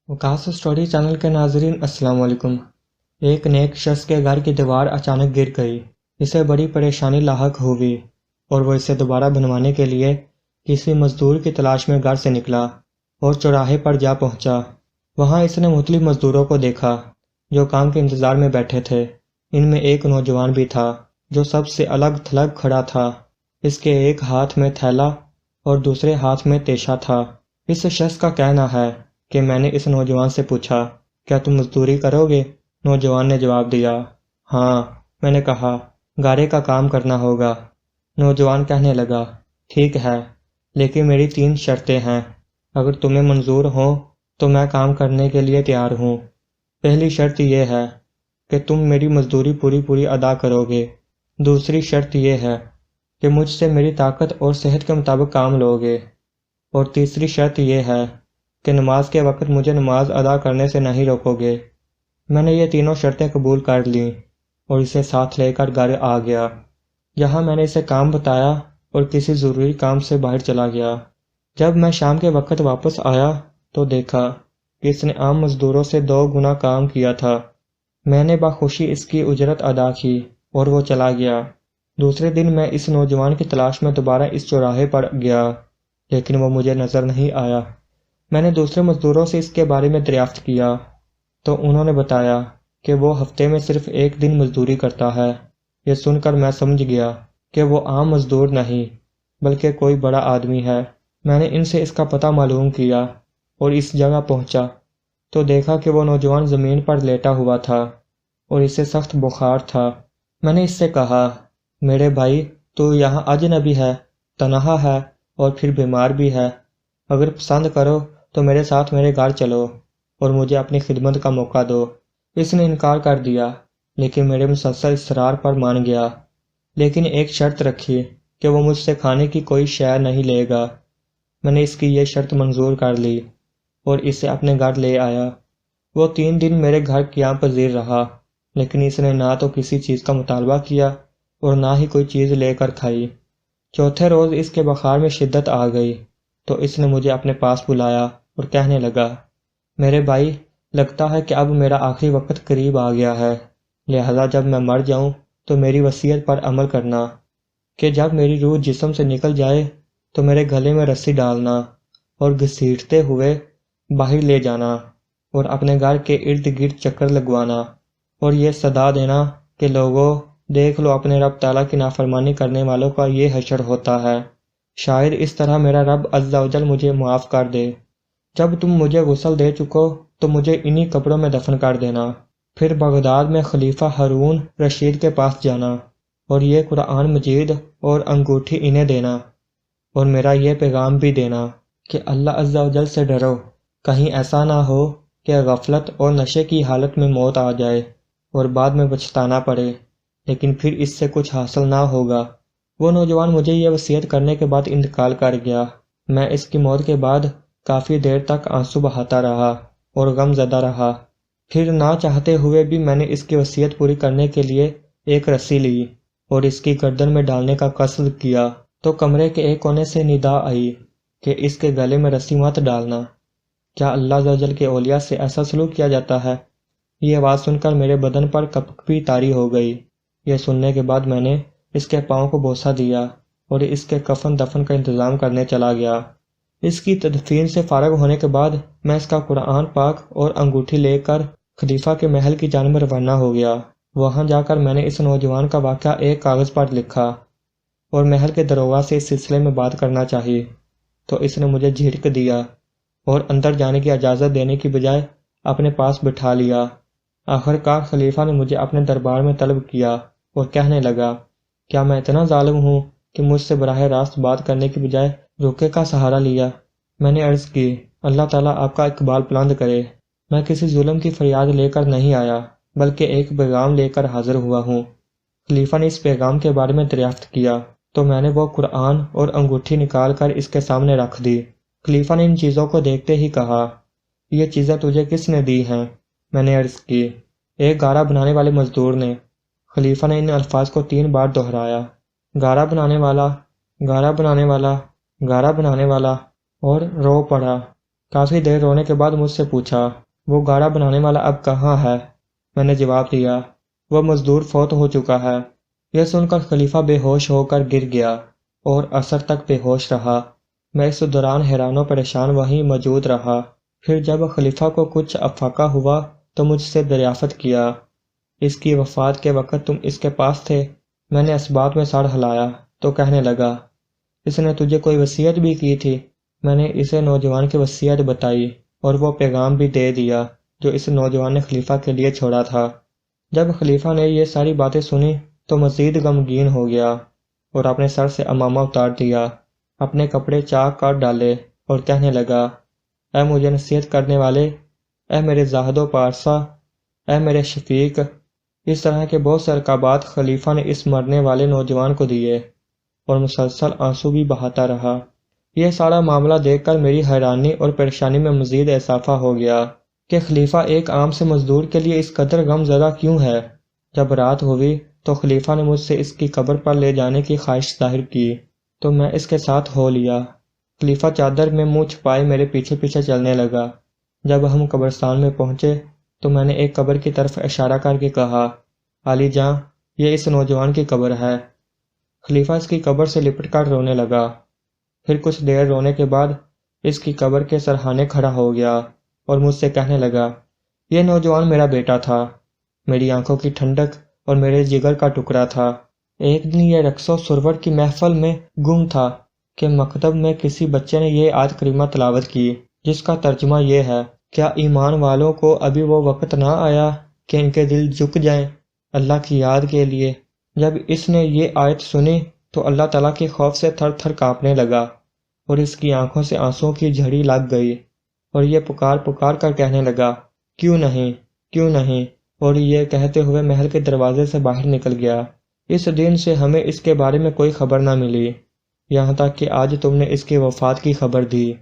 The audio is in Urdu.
وکاس اسٹوری چینل کے ناظرین السلام علیکم۔ ایک نیک شخص کے گھر کی دیوار اچانک گر گئی۔ اسے بڑی پریشانی لاحق ہوئی اور وہ اسے دوبارہ بنوانے کے لیے کسی مزدور کی تلاش میں گھر سے نکلا اور چوراہے پر جا پہنچا۔ وہاں اس نے مختلف مزدوروں کو دیکھا جو کام کے انتظار میں بیٹھے تھے۔ ان میں ایک نوجوان بھی تھا جو سب سے الگ تھلگ کھڑا تھا۔ اس کے ایک ہاتھ میں تھیلا اور دوسرے ہاتھ میں تیشا تھا۔ اس شخص کا کہنا ہے کہ میں نے اس نوجوان سے پوچھا، کیا تم مزدوری کرو گے؟ نوجوان نے جواب دیا، ہاں۔ میں نے کہا، گارے کا کام کرنا ہوگا۔ نوجوان کہنے لگا، ٹھیک ہے، لیکن میری 3 شرطیں ہیں۔ اگر تمہیں منظور ہوں تو میں کام کرنے کے لیے تیار ہوں۔ پہلی شرط یہ ہے کہ تم میری مزدوری پوری ادا کرو گے۔ دوسری شرط یہ ہے کہ مجھ سے میری طاقت اور صحت کے مطابق کام لو گے۔ اور تیسری شرط یہ ہے کہ نماز کے وقت مجھے نماز ادا کرنے سے نہیں روکو گے۔ میں نے یہ تینوں شرطیں قبول کر لیں اور اسے ساتھ لے کر گھر آ گیا، جہاں میں نے اسے کام بتایا اور کسی ضروری کام سے باہر چلا گیا۔ جب میں شام کے وقت واپس آیا تو دیکھا کہ اس نے عام مزدوروں سے 2 گنا کام کیا تھا۔ میں نے بخوشی اس کی اجرت ادا کی اور وہ چلا گیا۔ دوسرے دن میں اس نوجوان کی تلاش میں دوبارہ اس چوراہے پر گیا، لیکن وہ مجھے نظر نہیں آیا۔ میں نے دوسرے مزدوروں سے اس کے بارے میں دریافت کیا تو انہوں نے بتایا کہ وہ ہفتے میں صرف 1 دن مزدوری کرتا ہے۔ یہ سن کر میں سمجھ گیا کہ وہ عام مزدور نہیں بلکہ کوئی بڑا آدمی ہے۔ میں نے ان سے اس کا پتہ معلوم کیا اور اس جگہ پہنچا تو دیکھا کہ وہ نوجوان زمین پر لیٹا ہوا تھا اور اسے سخت بخار تھا۔ میں نے اس سے کہا، میرے بھائی، تو یہاں اجنبی ہے، تنہا ہے اور پھر بیمار بھی ہے۔ اگر پسند کرو تو میرے ساتھ میرے گھر چلو اور مجھے اپنی خدمت کا موقع دو۔ اس نے انکار کر دیا، لیکن میرے مسلسل اصرار پر مان گیا، لیکن ایک شرط رکھی کہ وہ مجھ سے کھانے کی کوئی شے نہیں لے گا۔ میں نے اس کی یہ شرط منظور کر لی اور اسے اپنے گھر لے آیا۔ وہ 3 دن میرے گھر قیام پذیر رہا، لیکن اس نے نہ تو کسی چیز کا مطالبہ کیا اور نہ ہی کوئی چیز لے کر کھائی۔ چوتھے روز اس کے بخار میں شدت آ گئی تو اس نے مجھے اپنے پاس بلایا اور کہنے لگا، میرے بھائی، لگتا ہے کہ اب میرا آخری وقت قریب آ گیا ہے، لہذا جب میں مر جاؤں تو میری وصیت پر عمل کرنا کہ جب میری روح جسم سے نکل جائے تو میرے گلے میں رسی ڈالنا اور گھسیٹتے ہوئے باہر لے جانا اور اپنے گھر کے ارد گرد چکر لگوانا اور یہ صدا دینا کہ لوگوں، دیکھ لو، اپنے رب تعالیٰ کی نافرمانی کرنے والوں کا یہ حشر ہوتا ہے۔ شاید اس طرح میرا رب عز و جل مجھے معاف کر دے۔ جب تم مجھے غسل دے چکو تو مجھے انہی قبروں میں دفن کر دینا، پھر بغداد میں خلیفہ ہارون رشید کے پاس جانا اور یہ قرآن مجید اور انگوٹھی انہیں دینا اور میرا یہ پیغام بھی دینا کہ اللہ عز و جل سے ڈرو، کہیں ایسا نہ ہو کہ غفلت اور نشے کی حالت میں موت آ جائے اور بعد میں پچھتانا پڑے، لیکن پھر اس سے کچھ حاصل نہ ہوگا۔ وہ نوجوان مجھے یہ وصیت کرنے کے بعد انتقال کر گیا۔ میں اس کی موت کے بعد کافی دیر تک آنسو بہاتا رہا اور غم زدہ رہا۔ پھر نہ چاہتے ہوئے بھی میں نے اس کی وصیت پوری کرنے کے لیے ایک رسی لی اور اس کی گردن میں ڈالنے کا قصد کیا تو کمرے کے ایک کونے سے ندا آئی کہ اس کے گلے میں رسی مت ڈالنا۔ کیا اللہ عز و جل کے اولیاء سے ایسا سلوک کیا جاتا ہے؟ یہ آواز سن کر میرے بدن پر کپکپی طاری ہو گئی۔ یہ سننے کے بعد میں نے اس کے پاؤں کو بوسہ دیا اور اس کے کفن دفن کا انتظام کرنے چلا گیا۔ اس کی تدفین سے فارغ ہونے کے بعد میں اس کا قرآن پاک اور انگوٹھی لے کر خلیفہ کے محل کی جانب روانہ ہو گیا۔ وہاں جا کر میں نے اس نوجوان کا واقعہ ایک کاغذ پر لکھا اور محل کے داروغہ سے اس سلسلے میں بات کرنا چاہی تو اس نے مجھے جھڑک دیا اور اندر جانے کی اجازت دینے کی بجائے اپنے پاس بٹھا لیا۔ آخر کار خلیفہ نے مجھے اپنے دربار میں طلب کیا اور کہنے لگا، کیا میں اتنا ظالم ہوں کہ مجھ سے براہ راست بات کرنے کی بجائے روکے کا سہارا لیا؟ میں نے عرض کی، اللہ تعالیٰ آپ کا اقبال بلند کرے۔ میں کسی ظلم کی فریاد لے کر نہیں آیا بلکہ ایک پیغام لے کر حاضر ہوا ہوں۔ خلیفہ نے اس پیغام کے بارے میں دریافت کیا تو میں نے وہ قرآن اور انگوٹھی نکال کر اس کے سامنے رکھ دی۔ خلیفہ نے ان چیزوں کو دیکھتے ہی کہا، یہ چیزیں تجھے کس نے دی ہیں؟ میں نے عرض کی، ایک گارا بنانے والے مزدور نے۔ خلیفہ نے ان الفاظ کو 3 بار دہرایا، گارا بنانے والا، گارا بنانے والا، گارا بنانے والا، اور رو پڑا۔ کافی دیر رونے کے بعد مجھ سے پوچھا، وہ گاڑا بنانے والا اب کہاں ہے؟ میں نے جواب دیا، وہ مزدور فوت ہو چکا ہے۔ یہ سن کر خلیفہ بے ہوش ہو کر گر گیا اور عصر تک بے ہوش رہا۔ میں اس دوران حیران و پریشان وہیں موجود رہا۔ پھر جب خلیفہ کو کچھ افاقہ ہوا تو مجھ سے دریافت کیا، اس کی وفات کے وقت تم اس کے پاس تھے؟ میں نے اسباب میں سر ہلایا تو کہنے لگا، اس نے تجھے کوئی وصیت بھی کی تھی؟ میں نے اسے نوجوان کی وصیت بتائی اور وہ پیغام بھی دے دیا جو اس نوجوان نے خلیفہ کے لیے چھوڑا تھا۔ جب خلیفہ نے یہ ساری باتیں سنی تو مزید غمگین ہو گیا اور اپنے سر سے عمامہ اتار دیا، اپنے کپڑے چاک کر ڈالے اور کہنے لگا، اے مجھے نصیحت کرنے والے، اے میرے زاہد و پارسا، اے میرے شفیق۔ اس طرح کے بہت سے القابات خلیفہ نے اس مرنے والے نوجوان کو دیے اور مسلسل آنسو بھی بہاتا رہا۔ یہ سارا معاملہ دیکھ کر میری حیرانی اور پریشانی میں مزید اضافہ ہو گیا کہ خلیفہ ایک عام سے مزدور کے لیے اس قدر غم زدہ کیوں ہے۔ جب رات ہوئی تو خلیفہ نے مجھ سے اس کی قبر پر لے جانے کی خواہش ظاہر کی تو میں اس کے ساتھ ہو لیا۔ خلیفہ چادر میں منہ چھپائے میرے پیچھے پیچھے چلنے لگا۔ جب ہم قبرستان میں پہنچے تو میں نے ایک قبر کی طرف اشارہ کر کے کہا، علی جاں، یہ اس نوجوان کی قبر ہے۔ خلیفہ اس کی قبر سے لپٹ کر رونے لگا۔ پھر کچھ دیر رونے کے بعد اس کی قبر کے سرہانے کھڑا ہو گیا اور مجھ سے کہنے لگا، یہ نوجوان میرا بیٹا تھا، میری آنکھوں کی ٹھنڈک اور میرے جگر کا ٹکڑا تھا۔ ایک دن یہ رقص و سرور کی محفل میں گم تھا کہ مکتب میں کسی بچے نے یہ آیت کریمہ تلاوت کی جس کا ترجمہ یہ ہے، کیا ایمان والوں کو ابھی وہ وقت نہ آیا کہ ان کے دل جھک جائیں اللہ کی یاد کے لیے؟ جب اس نے یہ آیت سنی تو اللہ تعالیٰ کے خوف سے تھر تھر کانپنے لگا اور اس کی آنکھوں سے آنسوؤں کی جھڑی لگ گئی اور یہ پکار پکار کر کہنے لگا، کیوں نہیں، کیوں نہیں، اور یہ کہتے ہوئے محل کے دروازے سے باہر نکل گیا۔ اس دن سے ہمیں اس کے بارے میں کوئی خبر نہ ملی، یہاں تک کہ آج تم نے اس کی وفات کی خبر دی۔